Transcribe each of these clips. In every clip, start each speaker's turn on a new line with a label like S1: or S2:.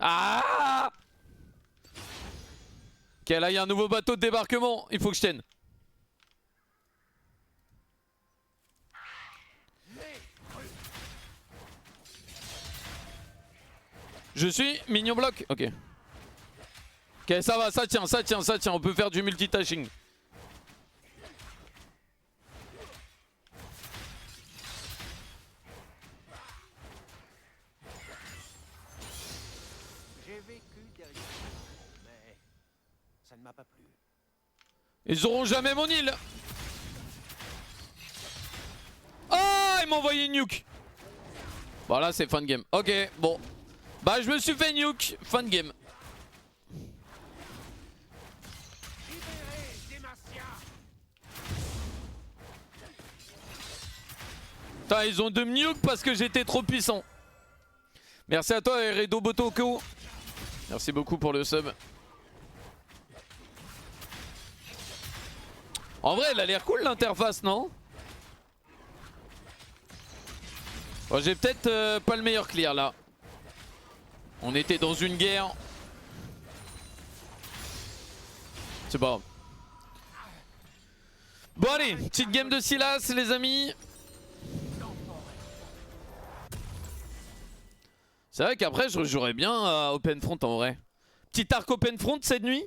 S1: Ah! Ok, là il y a un nouveau bateau de débarquement. Il faut que je tienne. Je suis mignon bloc. Ok. Ok, ça va, ça tient, ça tient, ça tient. On peut faire du multitasking.
S2: J'ai vécu derrière mais ça ne m'a pas plu.
S1: Ils auront jamais mon île. Oh, ils m'ont envoyé une nuke. Voilà, c'est fin de game. Ok, bon. Bah, je me suis fait nuke. Fin de game. Putain, ils ont 2 nuke parce que j'étais trop puissant. Merci à toi, Eredo Botoko. Merci beaucoup pour le sub. En vrai, elle a l'air cool l'interface, non? Bon, j'ai peut-être pas le meilleur clear là. On était dans une guerre. C'est pas grave. Bon allez, petite game de Silas les amis. C'est vrai qu'après je rejouerais bien à Open Front en vrai. Petit arc Open Front cette nuit.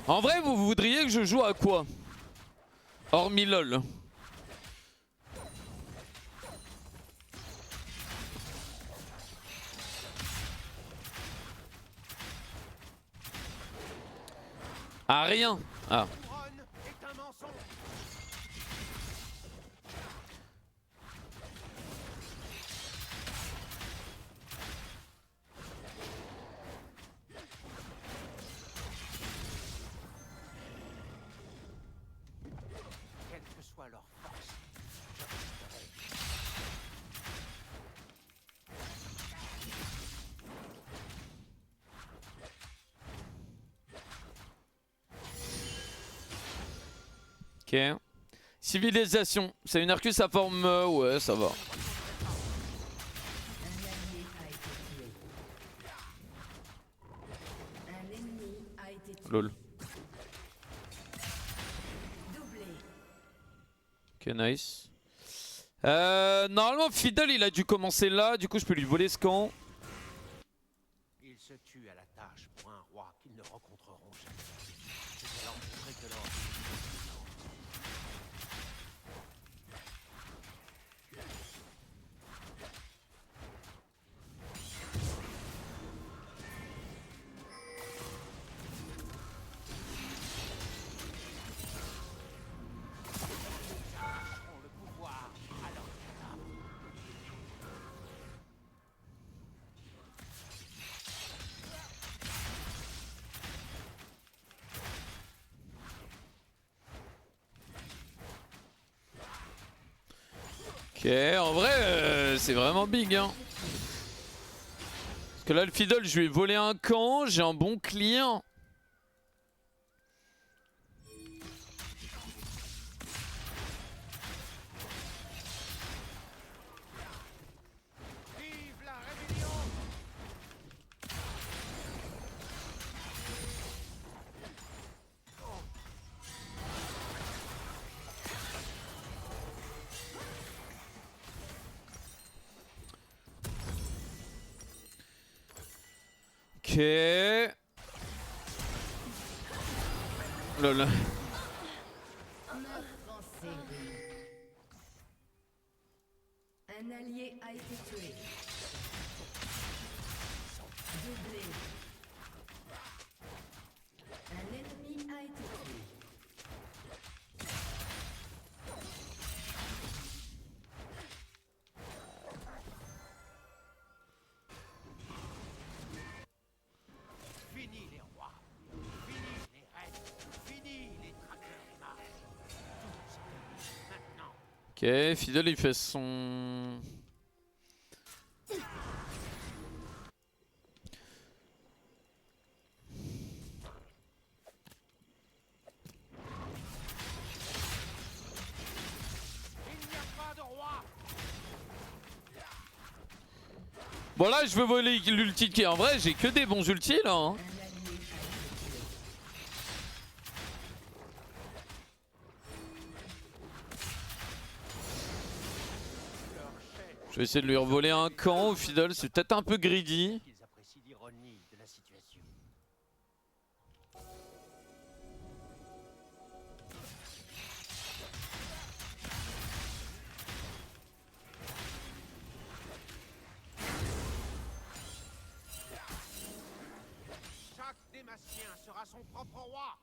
S1: En vrai vous voudriez que je joue à quoi? Hormis LOL. Ah rien. Ah.
S2: Quelle que soit leur force,
S1: Ok. Civilisation. C'est une Arcus à forme... ouais ça va. Lol. Ok, nice. Normalement, Fiddle il a dû commencer là, du coup je peux lui voler ce camp.
S2: ils se tuent à la tâche pour un roi qu'ils ne rencontreront jamais. Je vais leur montrer que leur... ont le pouvoir à leur cadavre.
S1: Ok, en vrai, c'est vraiment big hein. Parce que là le Fiddle, je lui ai volé un camp, j'ai un bon clear.
S2: Vive la rébellion!
S1: Ok. Lol.
S3: Un allié a été tué. Doublé. Un ennemi a été tué.
S2: Fini les rois, fini les reines, fini les traqueurs des mages. Tout c'est maintenant.
S1: Ok, Fiddle il fait son... Bon là je veux voler l'ulti qui en vrai j'ai que des bons ultis là hein. Je vais essayer de lui revoler un camp au Fiddle, c'est peut-être un peu greedy.
S2: Qu'ils apprécient l'ironie de la situation. Chaque Dématien sera son propre roi.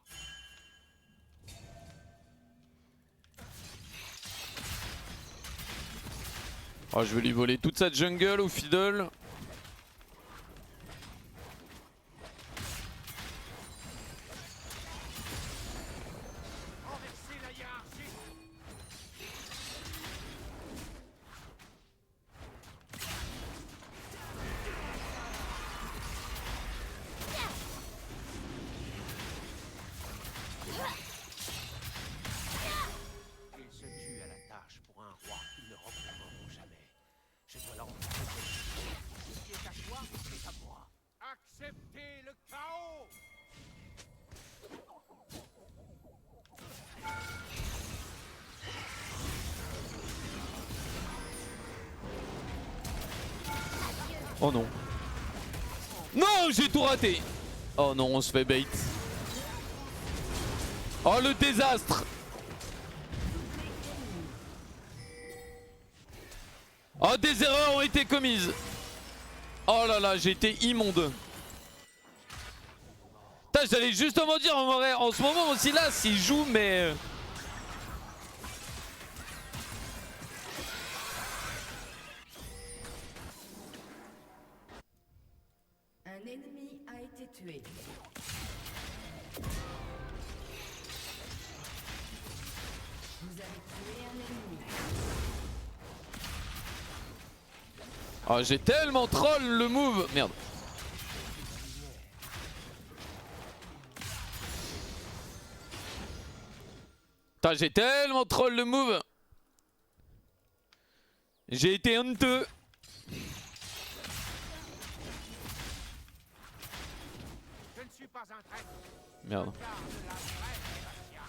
S1: Oh, je vais lui voler toute sa jungle au Fiddle.
S2: Renverser la hiérarchie. Ils se tuent à la tâche pour un roi qu'ils ne rencontreront jamais. Je dois l'emporter. Ce qui est à toi est à moi. Acceptez le chaos.
S1: Oh non. Non, j'ai tout raté. Oh non, on se fait bait. Oh le désastre. Oh des erreurs ont été commises. Oh là là, j'ai été immonde. Putain, j'allais justement dire en ce moment aussi là s'il joue mais...
S3: Un ennemi a été tué. Vous avez tué un ennemi.
S1: Oh j'ai tellement troll le move. Merde. Putain, j'ai tellement troll le move. J'ai été honteux.
S2: Je ne suis pas un traître.
S1: Merde.
S2: Garde la vraie Sébastien.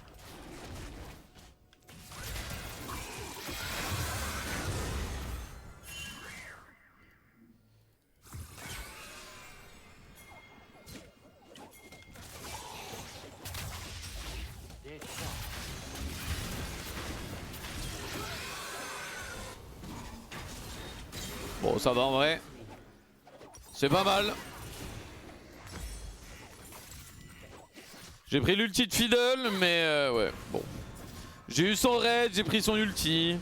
S1: Bon, ça va en vrai. C'est pas mal. J'ai pris l'ulti de Fiddle, mais ouais, bon. J'ai eu son raid, j'ai pris son ulti.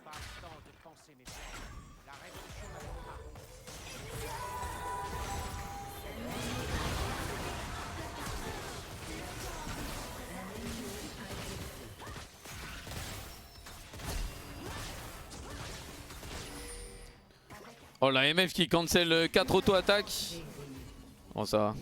S2: Pas le temps de penser mes plans. La révolution m'attendra.
S1: Oh la MF qui cancel 4 auto-attaques. Bon ça va.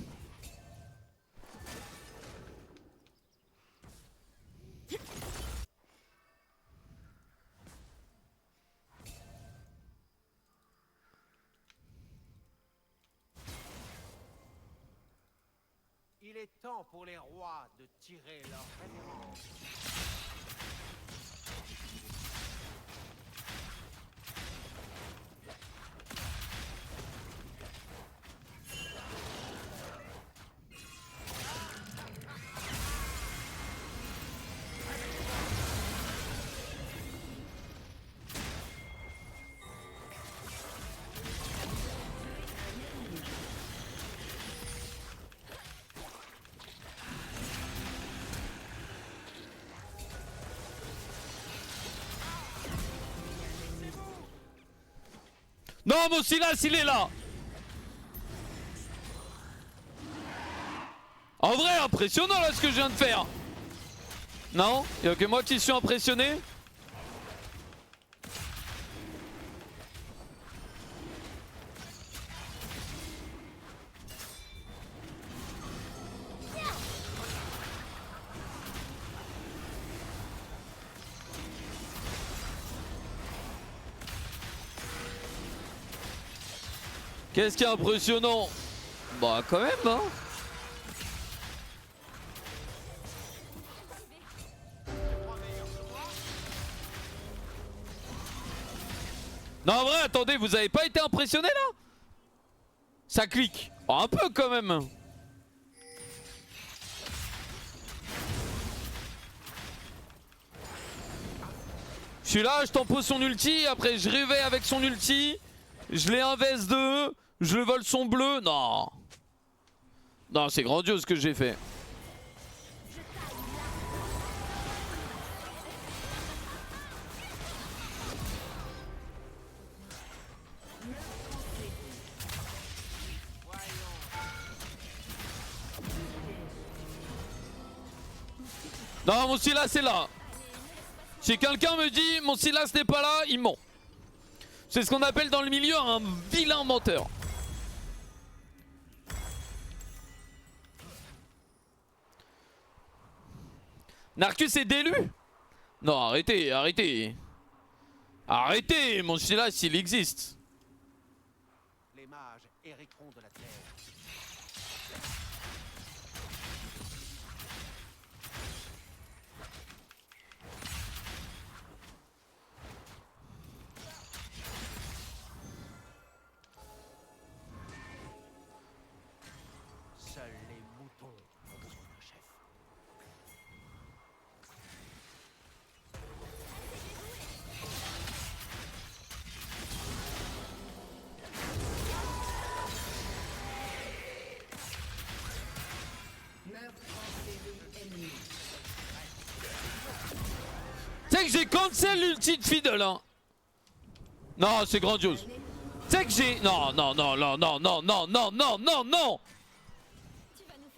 S2: Il est temps pour les rois de tirer leur révérence.
S1: Non, mon Silas, il est là. En vrai, impressionnant là ce que je viens de faire. Non, il n'y a que moi qui suis impressionné. Qu'est-ce qui est impressionnant? Bah quand même hein. Non en vrai attendez, vous avez pas été impressionné là? Ça clique. Oh, un peu quand même. Je suis là, je tempose son ulti, après je réveille avec son ulti, je l'ai invest 2, je le vole son bleu, non. Non, c'est grandiose ce que j'ai fait. Non, mon Sylas est là. Si quelqu'un me dit mon Sylas n'est pas là, il ment. C'est ce qu'on appelle dans le milieu un vilain menteur. Narcus est d'élu? Non, arrêtez, arrêtez. Arrêtez, mon Sylas il existe.
S2: Les mages hériteront de la terre. Seuls les moutons ont besoin d'un chef.
S1: Tu sais que j'ai cancel l'ulti de Fiddle hein. Non c'est grandiose. Tu sais que j'ai... Non non non non non non non non non non non.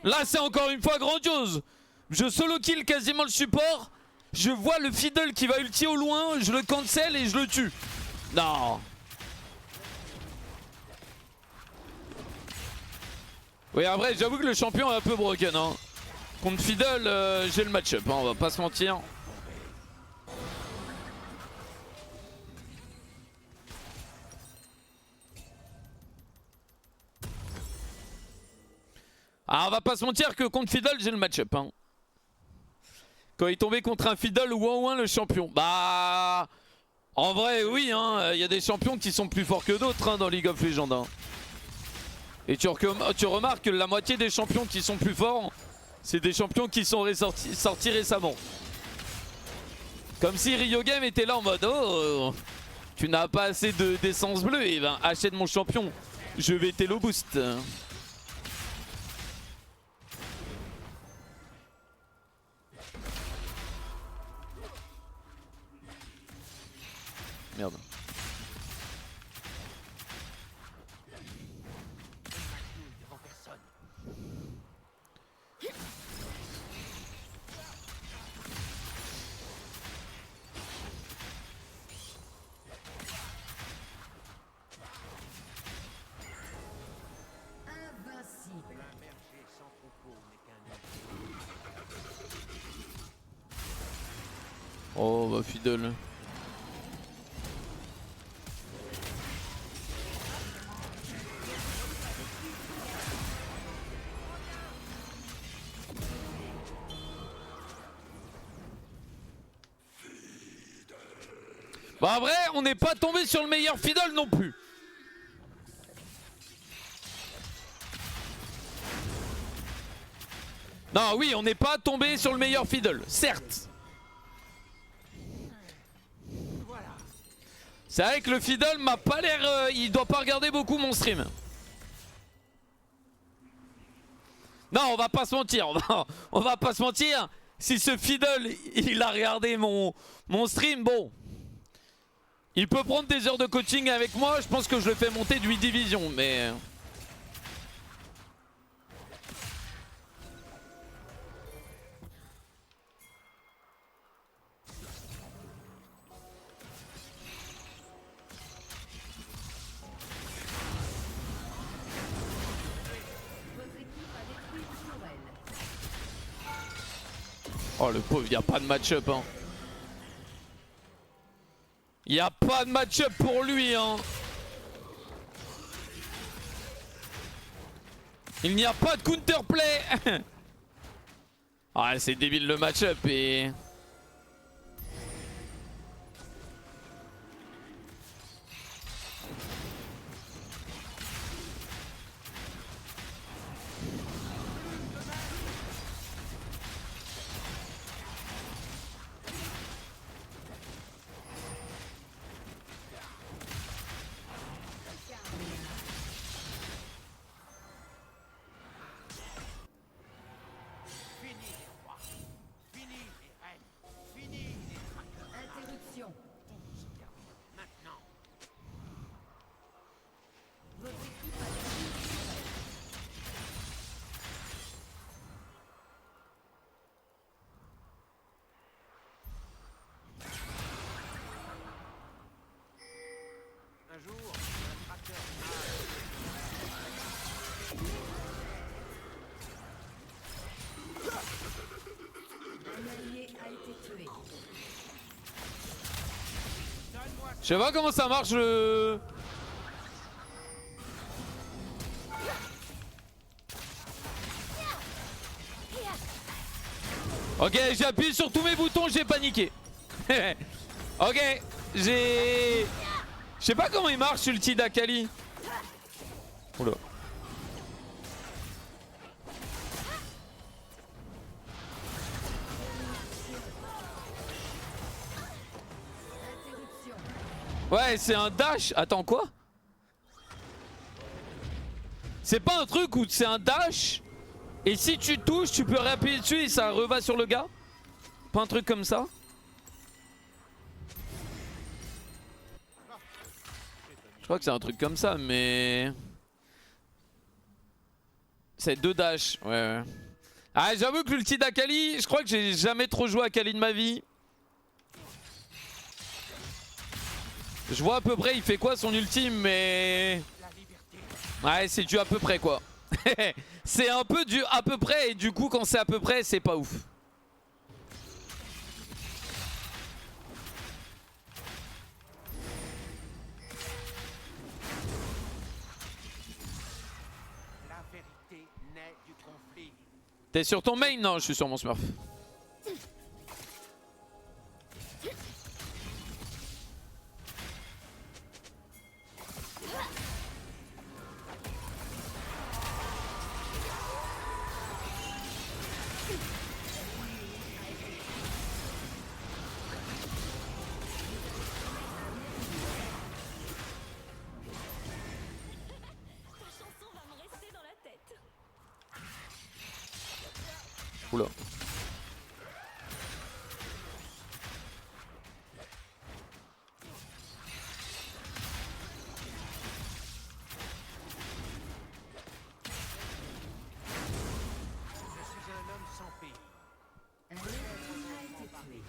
S1: Là c'est encore une fois grandiose. Je solo kill quasiment le support. Je vois le Fiddle qui va ulti au loin. Je le cancel et je le tue. Non. Oui après j'avoue que le champion est un peu broken hein. Contre Fiddle j'ai le match-up hein, on va pas se mentir. Ah on va pas se mentir que contre Fiddle j'ai le match-up hein. Quand il est tombé contre un Fiddle ou au moins le champion. Bah en vrai oui hein, y a des champions qui sont plus forts que d'autres hein, dans League of Legends hein. Et tu remarques que la moitié des champions qui sont plus forts, c'est des champions qui sont sortis récemment. Comme si Ryogame était là en mode oh tu n'as pas assez d'essence bleue, et ben achète mon champion, je vais t'élo boost. Merde.
S2: Devant personne.
S3: Invincible.
S2: Un berger sans troupeau n'est qu'un nid.
S1: Oh bah Fiddle. Bah en vrai on n'est pas tombé sur le meilleur Fiddle non plus. Non oui on n'est pas tombé sur le meilleur Fiddle, certes. C'est vrai que le Fiddle m'a pas l'air... il doit pas regarder beaucoup mon stream. Non on va pas se mentir, on va pas se mentir. Si ce Fiddle il a regardé mon stream, bon. Il peut prendre des heures de coaching avec moi, je pense que je le fais monter de 8 divisions, mais...
S3: Votre équipe a détruit une tourelle.
S1: Oh le pauvre, il n'y a pas de match-up hein. Il n'y a pas de match-up pour lui hein. Il n'y a pas de counterplay. Ah, c'est débile le match-up et...
S2: Fini les rois. Fini les reines. Fini les traqueurs.
S3: Interruption.
S2: Tout se termine maintenant.
S3: Votre équipe a détruit une tourelle.
S2: Un jour, un traqueur meurt.
S3: Un allié a été tué.
S2: Donne-moi
S1: Je sais pas comment ça marche le... Ok, j'appuie sur tous mes boutons, j'ai paniqué. Ok, j'ai... Je sais pas comment il marche l'ulti d'Akali. Oula.
S3: Interruption.
S1: Ouais, c'est un dash. Attends, quoi? C'est pas un truc où c'est un dash et si tu touches, tu peux réappuyer dessus et ça reva sur le gars? Pas un truc comme ça? Je crois que c'est un truc comme ça, mais... C'est 2 dash, ouais, ouais. Ah, j'avoue que l'ulti d'Akali, je crois que j'ai jamais trop joué à Akali de ma vie. Je vois à peu près il fait quoi son ultime, mais...
S2: la liberté.
S1: Ouais, c'est du à peu près quoi. C'est un peu du à peu près et du coup quand c'est à peu près c'est pas ouf.
S2: La vérité naît du conflit.
S1: T'es sur ton main? Non, je suis sur mon smurf.
S4: Ta chanson va me rester dans la tête.
S1: Oula.
S2: Je suis un homme sans pays.
S3: Un ennemi a été tué.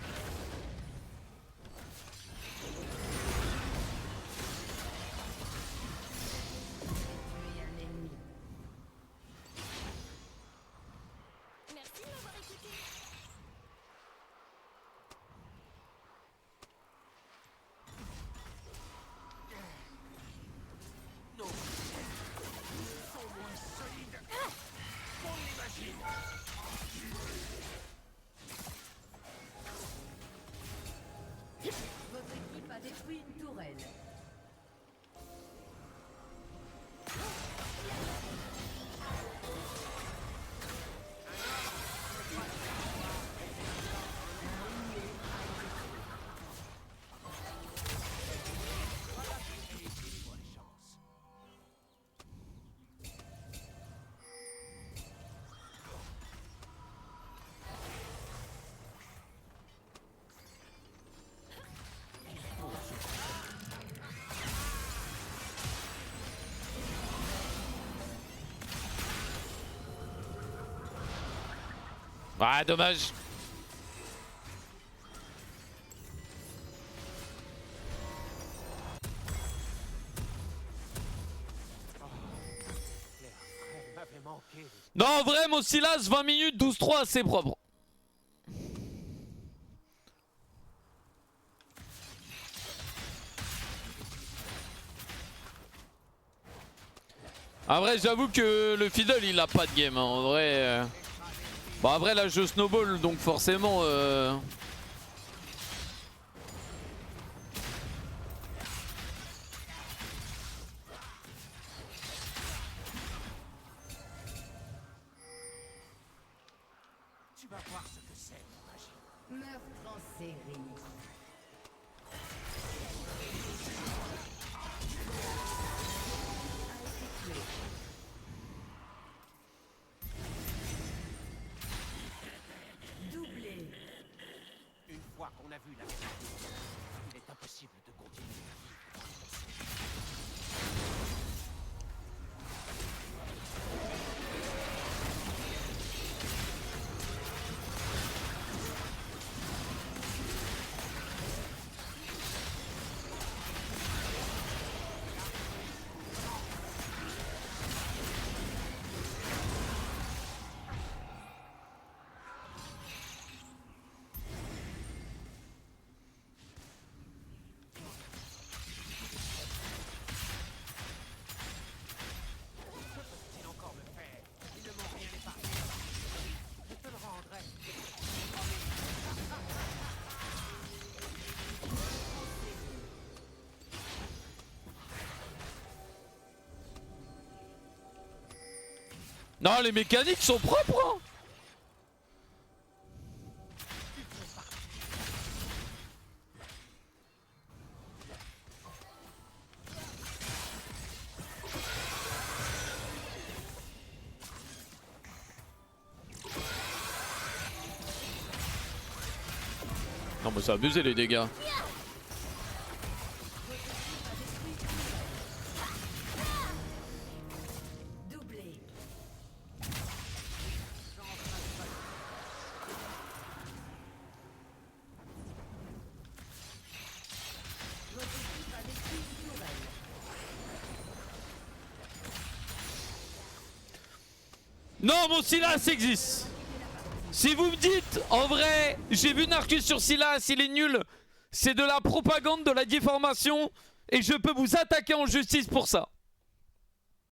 S3: Tué un ennemi.
S4: Merci de m'avoir écouté.
S2: Nos sont moins solides qu'on l'imagine.
S3: Votre équipe a détruit une tourelle.
S2: Équilibre les chances.
S1: Ah, dommage.
S2: L'air frais m'avait manqué.
S1: Non, en vrai, mon Silas, 20 minutes, 12-3, c'est propre. En vrai, j'avoue que le Fiddle il a pas de game. Hein. En vrai. Bon, après là, je snowball donc forcément.
S2: Tu vas voir ce que c'est, la magie.
S3: Meurtre en série. Doublé.
S2: Une fois qu'on a vu la il est impossible de continuer. Ils encore me faire. Ils ne m'ont rien épargné. Je te le rendrai.
S1: Non, les mécaniques sont propres. Hein. Non mais ça a abusé les dégâts.
S3: Doublé. Votre équipe a détruit une tourelle.
S1: Non, mon Sylas existe. Si vous me dites, en vrai, j'ai vu Narcus sur Sylas, il est nul. C'est de la propagande, de la déformation. Et je peux vous attaquer en justice pour ça.